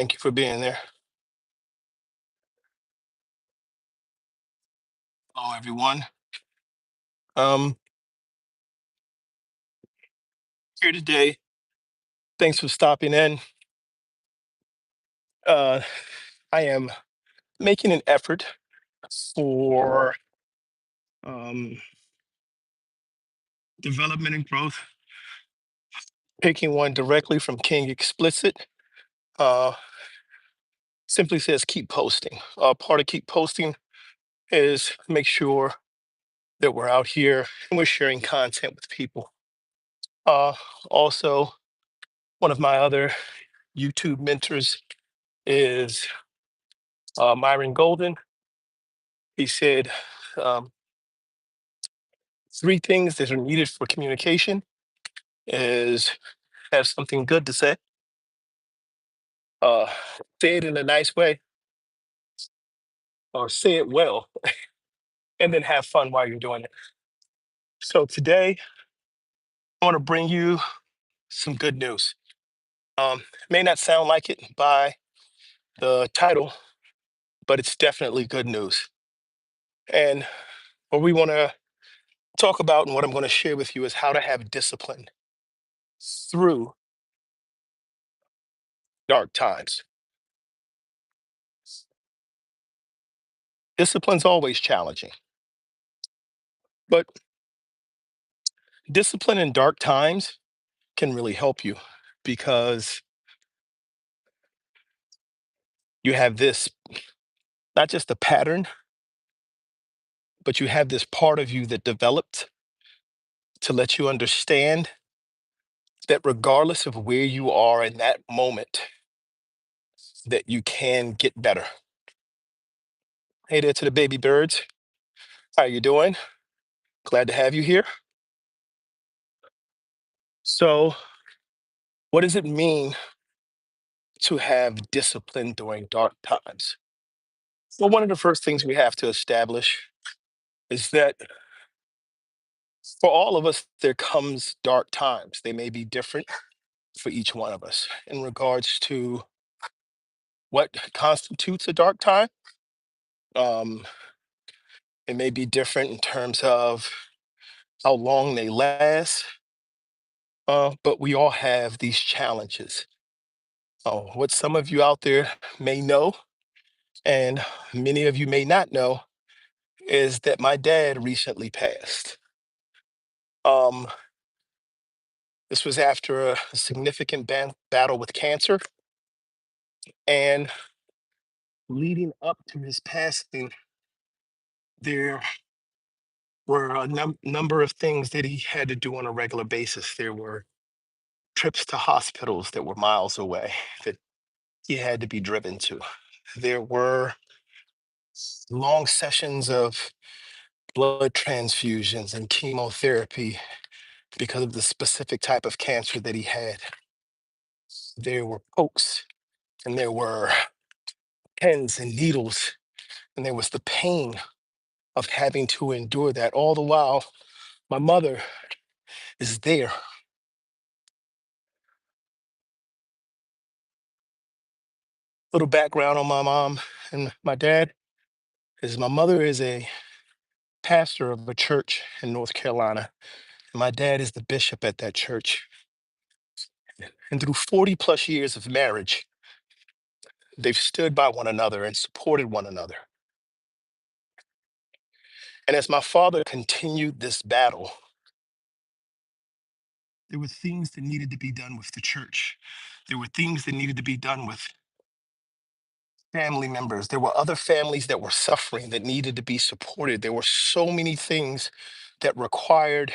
Thank you for being there. Hello, everyone. Um, Here today. Thanks for stopping in. Uh, I am making an effort for um, development and growth, taking one directly from King Explicit. Uh, Simply says keep posting. Part of keep posting is make sure that we're out here and we're sharing content with people. Uh, Also, one of my other YouTube mentors is Myron Golden. He said, um, three things that are needed for communication is have something good to say, uh, say it in a nice way, or say it well, and then have fun while you're doing it. So today, I want to bring you some good news. May not sound like it by the title, but it's definitely good news. And what we want to talk about and what I'm going to share with you is how to have discipline through dark times. Discipline's always challenging, but discipline in dark times can really help you because you have this not just a pattern, but you have this part of you that developed to let you understand that regardless of where you are in that moment, that you can get better. Hey there to the baby birds. How you doing? Glad to have you here. So, what does it mean to have discipline during dark times? Well, one of the first things we have to establish is that for all of us, there comes dark times. They may be different for each one of us in regards to what constitutes a dark time. Um, it may be different in terms of how long they last, but we all have these challenges. What some of you out there may know, and many of you may not know, is that my dad recently passed. Um, this was after a significant battle with cancer, and leading up to his passing, there were a number of things that he had to do on a regular basis. There were trips to hospitals that were miles away that he had to be driven to. There were long sessions of blood transfusions and chemotherapy because of the specific type of cancer that he had. There were pokes and there were pins and needles, and there was the pain of having to endure that. All the while, my mother is there. Little background on my mom and my dad is my mother is a pastor of a church in North Carolina. And my dad is the bishop at that church. And through 40 plus years of marriage, they've stood by one another and supported one another. And as my father continued this battle, there were things that needed to be done with the church. There were things that needed to be done with family members. There were other families that were suffering that needed to be supported. There were so many things that required,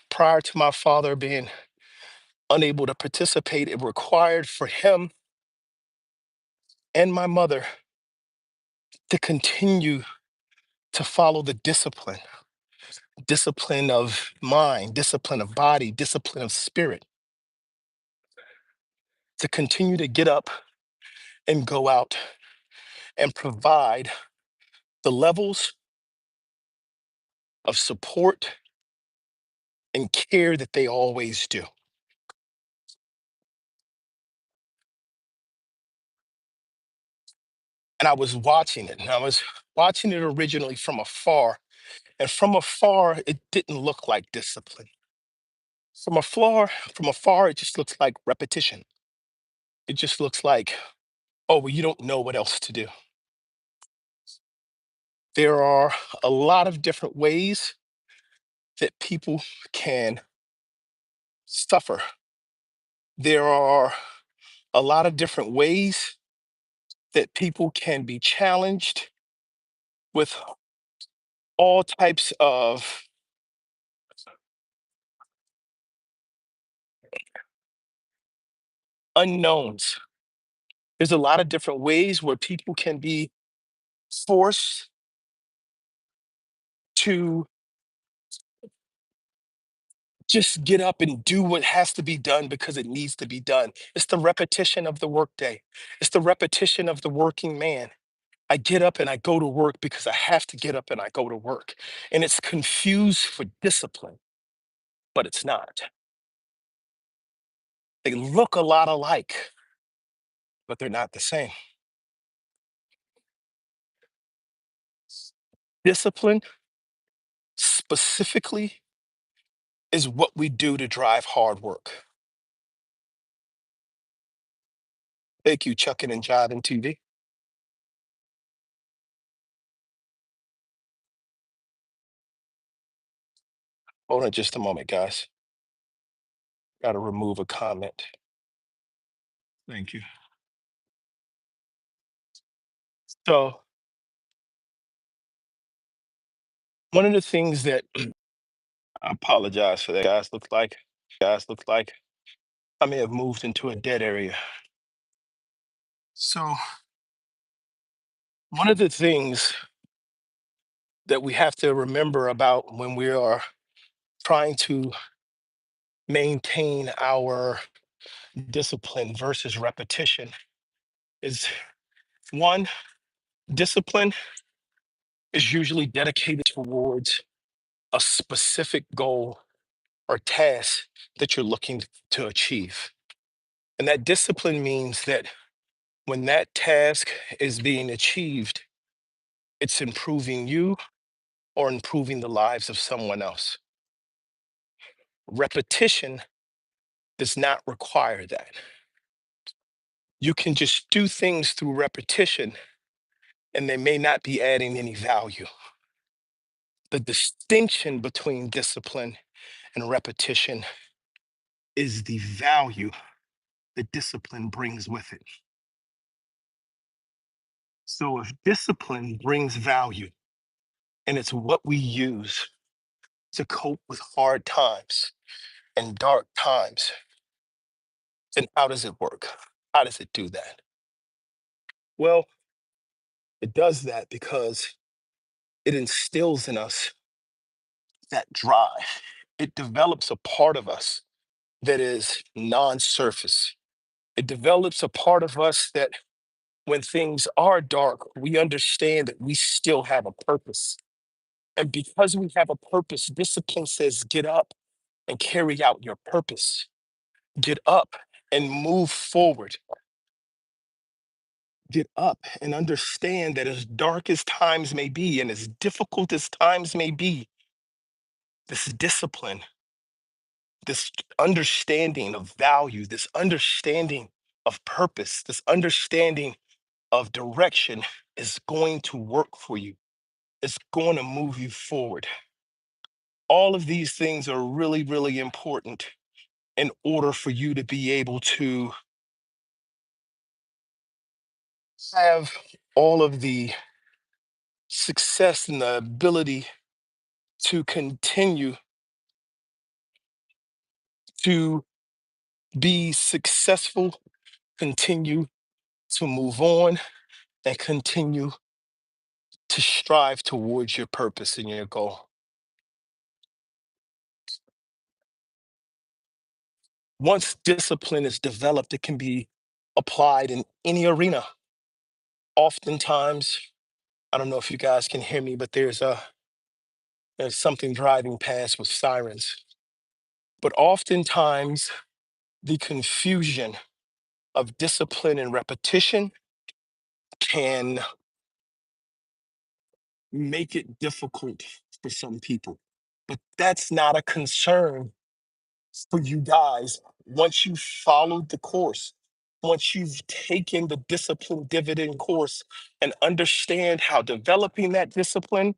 prior to my father being unable to participate, it required for him and my mother to continue to follow the discipline of mind, discipline of body, discipline of spirit, to continue to get up and go out and provide the levels of support and care that they always do. and I was watching it, and I was watching it originally from afar. And from afar, it didn't look like discipline. From afar, it just looks like repetition. It just looks like, oh, well, you don't know what else to do. There are a lot of different ways that people can suffer. There are a lot of different ways that people can be challenged with all types of unknowns. There's a lot of different ways where people can be forced to just get up and do what has to be done because it needs to be done. It's the repetition of the workday. It's the repetition of the working man. I get up and I go to work because I have to get up and I go to work. And it's confused for discipline, but it's not. They look a lot alike, but they're not the same. Discipline specifically is what we do to drive hard work. Thank you, Chucking and Jiving TV. Hold on just a moment, guys. Got to remove a comment. Thank you. So, one of the things that I apologize for that, guys, looks like I may have moved into a dead area. So, one of the things that we have to remember about when we are trying to maintain our discipline versus repetition is one, discipline is usually dedicated towards a specific goal or task that you're looking to achieve. And that discipline means that when that task is being achieved, it's improving you or improving the lives of someone else. Repetition does not require that. You can just do things through repetition and they may not be adding any value. The distinction between discipline and repetition is the value that discipline brings with it. So if discipline brings value and it's what we use to cope with hard times and dark times, then how does it work? How does it do that? Well, it does that because it instills in us that drive. It develops a part of us that is non surface. It develops a part of us that when things are dark, we understand that we still have a purpose. And because we have a purpose, discipline says, get up and carry out your purpose. Get up and move forward. Get up and understand that as dark as times may be and as difficult as times may be, this discipline, this understanding of value, this understanding of purpose, this understanding of direction is going to work for you. It's going to move you forward. All of these things are really, really important in order for you to be able to have all of the success and the ability to continue to be successful, continue to move on, and continue to strive towards your purpose and your goal. Once discipline is developed, it can be applied in any arena. Oftentimes, I don't know if you guys can hear me, but there's something driving past with sirens. But oftentimes, the confusion of discipline and repetition can make it difficult for some people. But that's not a concern for you guys. Once you've followed the course, once you've taken the discipline dividend course and understand how developing that discipline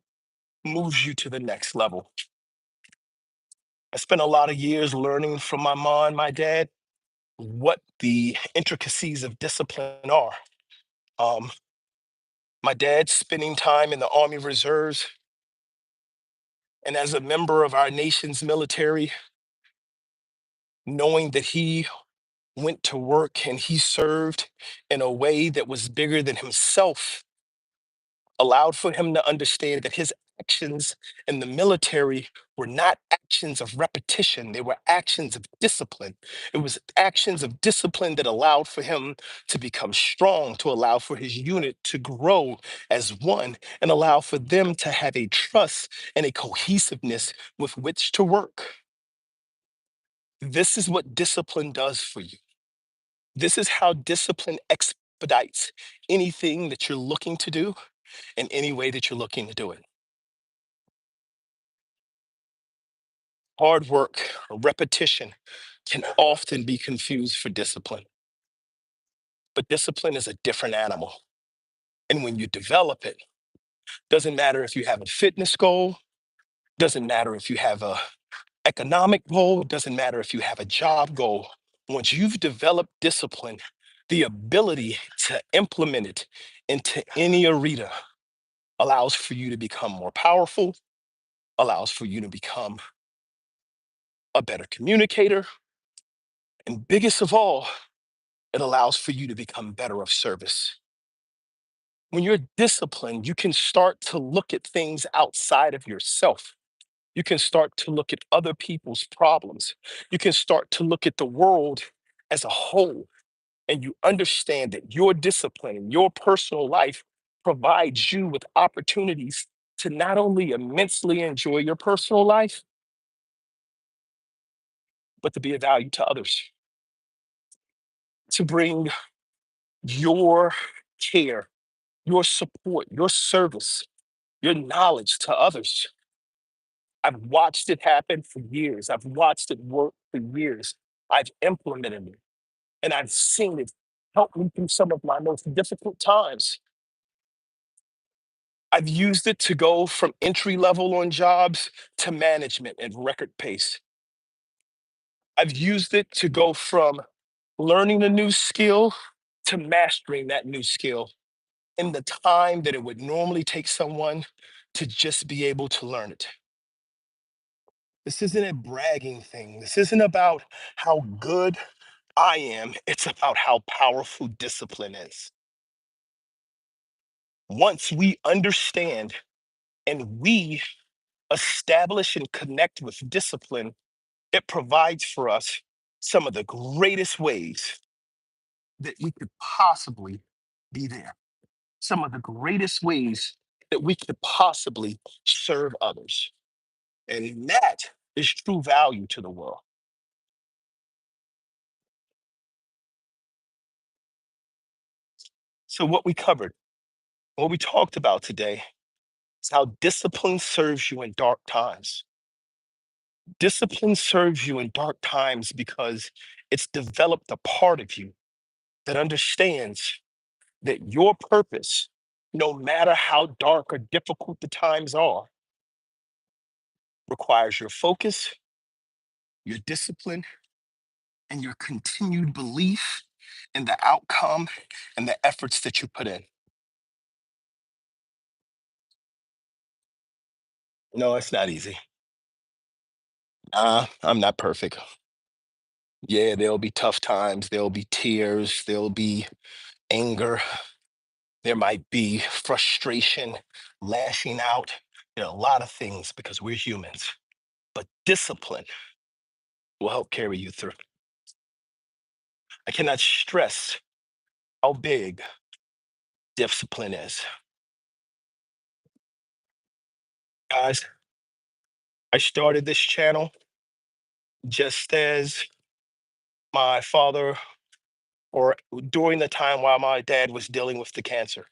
moves you to the next level. I spent a lot of years learning from my mom and my dad what the intricacies of discipline are. Um, my dad spending time in the Army Reserves and as a member of our nation's military, knowing that he went to work and he served in a way that was bigger than himself allowed for him to understand that his actions in the military were not actions of repetition, they were actions of discipline. It was actions of discipline that allowed for him to become strong, to allow for his unit to grow as one, and allow for them to have a trust and a cohesiveness with which to work. This is what discipline does for you. This is how discipline expedites anything that you're looking to do in any way that you're looking to do it. Hard work or repetition can often be confused for discipline, but discipline is a different animal. And when you develop it, doesn't matter if you have a fitness goal, doesn't matter if you have a economic goal, doesn't matter if you have a job goal. Once you've developed discipline, the ability to implement it into any arena allows for you to become more powerful, allows for you to become a better communicator, and biggest of all, it allows for you to become better of service. When you're disciplined, you can start to look at things outside of yourself. You can start to look at other people's problems. You can start to look at the world as a whole. And you understand that your discipline and your personal life provides you with opportunities to not only immensely enjoy your personal life, but to be of value to others, to bring your care, your support, your service, your knowledge to others. I've watched it happen for years. I've watched it work for years. I've implemented it and I've seen it help me through some of my most difficult times. I've used it to go from entry level on jobs to management at record pace. I've used it to go from learning a new skill to mastering that new skill in the time that it would normally take someone to just be able to learn it. This isn't a bragging thing. This isn't about how good I am. It's about how powerful discipline is. Once we understand and we establish and connect with discipline, it provides for us some of the greatest ways that we could possibly be there. Some of the greatest ways that we could possibly serve others. And that is true value to the world. So, what we covered, what we talked about today is how discipline serves you in dark times. Discipline serves you in dark times because it's developed a part of you that understands that your purpose, no matter how dark or difficult the times are, requires your focus, your discipline, and your continued belief in the outcome and the efforts that you put in. No, it's not easy. I'm not perfect. Yeah, there'll be tough times, there'll be tears, there'll be anger, there might be frustration, lashing out, a lot of things because we're humans. But discipline will help carry you through. I cannot stress how big discipline is. Guys, I started this channel just as my father, or during the time while my dad was dealing with the cancer.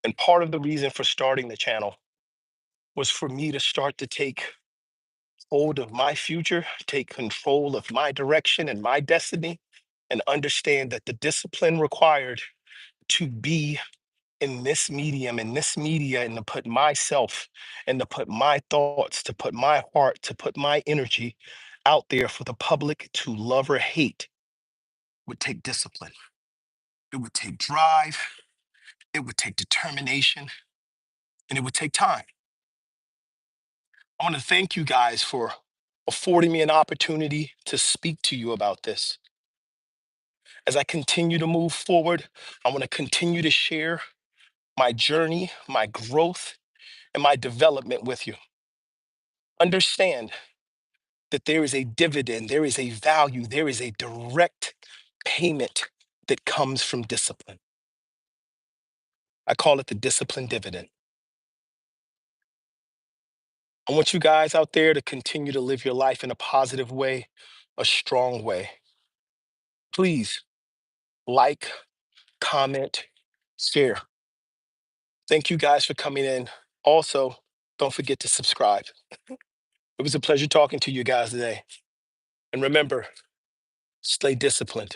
And part of the reason for starting the channel was for me to start to take hold of my future, take control of my direction and my destiny, and understand that the discipline required to be in this medium, in this media, and to put myself and to put my thoughts, to put my heart, to put my energy out there for the public to love or hate would take discipline. It would take drive, it would take determination, and it would take time. I want to thank you guys for affording me an opportunity to speak to you about this. As I continue to move forward, I want to continue to share my journey, my growth, and my development with you. Understand that there is a dividend, there is a value, there is a direct payment that comes from discipline. I call it the discipline dividend. I want you guys out there to continue to live your life in a positive way, a strong way. Please like, comment, share. Thank you guys for coming in. Also, don't forget to subscribe. It was a pleasure talking to you guys today. And remember, stay disciplined.